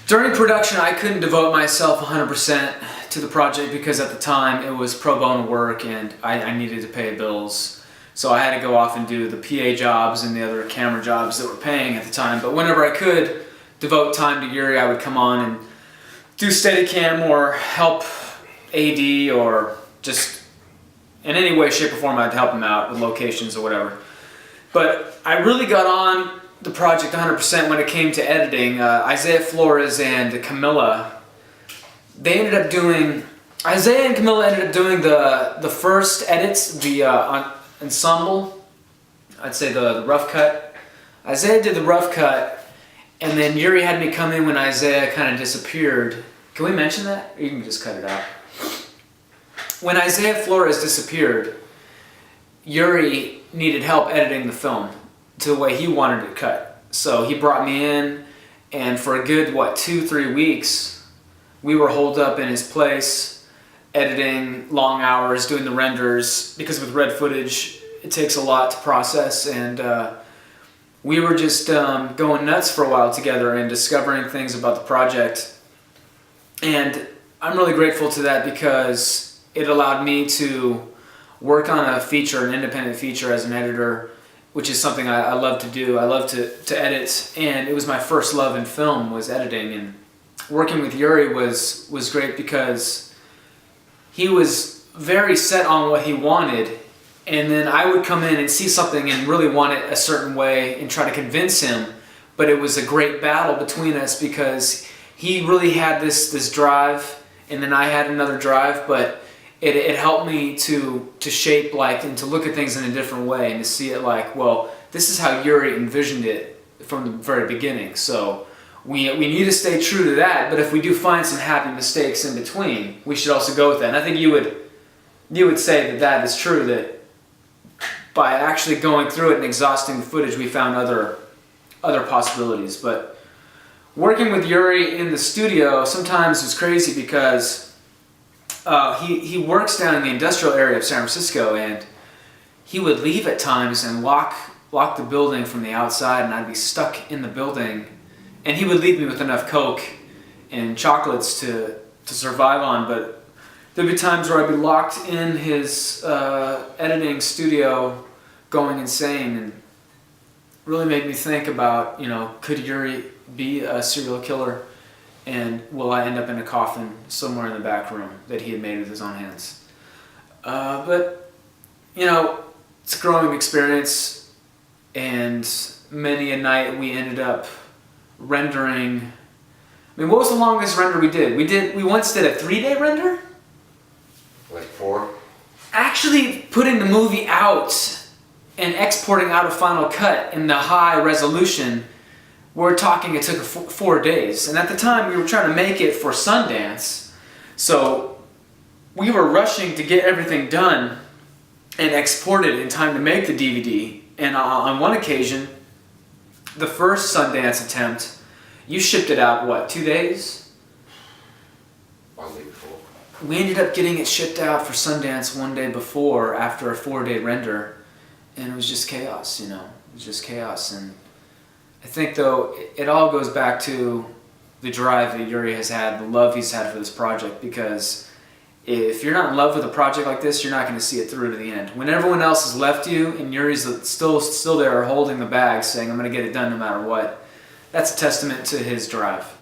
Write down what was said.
During production, I couldn't devote myself 100% to the project because at the time it was pro bono work and I needed to pay bills. So I had to go off and do the PA jobs and the other camera jobs that were paying at the time. But whenever I could devote time to Yuri, I would come on and do Steadicam or help AD or just in any way, shape, or form I'd help him out with locations or whatever. But I really got on the project 100% when it came to editing. Isaiah Flores and Camilla, Isaiah and Camilla ended up doing the first edits, the ensemble, I'd say the rough cut. Isaiah did the rough cut, and then Yuri had me come in when Isaiah kind of disappeared. Can we mention that? Or you can just cut it out. When Isaiah Flores disappeared, Yuri needed help editing the film to the way he wanted it cut. So he brought me in, and for a good, 2-3 weeks, we were holed up in his place, editing long hours, doing the renders, because with red footage, it takes a lot to process, and we were just going nuts for a while together and discovering things about the project. And I'm really grateful to that because it allowed me to work on a feature, an independent feature as an editor, which is something I love to do. I love to edit, and it was my first love in film, was editing. And working with Yuri was great because he was very set on what he wanted, and then I would come in and see something and really want it a certain way and try to convince him. But it was a great battle between us because he really had this drive, and then I had another drive, but it helped me to shape and to look at things in a different way and to see it well, this is how Yuri envisioned it from the very beginning. So we need to stay true to that, but if we do find some happy mistakes in between, we should also go with that. And I think you would say that is true, that by actually going through it and exhausting the footage, we found other possibilities. But working with Yuri in the studio sometimes was crazy because he works down in the industrial area of San Francisco, and he would leave at times and lock the building from the outside, and I'd be stuck in the building, and he would leave me with enough Coke and chocolates to survive on. But there'd be times where I'd be locked in his editing studio going insane, and really made me think about, could Yuri be a serial killer? And will I end up in a coffin somewhere in the back room that he had made with his own hands? But, it's a growing experience, and many a night we ended up rendering. What was the longest render we did? We once did a 3-day render? 4? Actually putting the movie out and exporting out a Final Cut in the high resolution, we're talking it took 4 days. And at the time, we were trying to make it for Sundance. So we were rushing to get everything done and export it in time to make the DVD. And on one occasion, the first Sundance attempt, you shipped it out, 2 days? 1 day before. We ended up getting it shipped out for Sundance 1 day before, after a 4-day render. And it was just chaos, It was just chaos. And I think, though, it all goes back to the drive that Yuri has had, the love he's had for this project, because if you're not in love with a project like this, you're not going to see it through to the end. When everyone else has left you and Yuri's still there holding the bag saying, I'm going to get it done no matter what, that's a testament to his drive.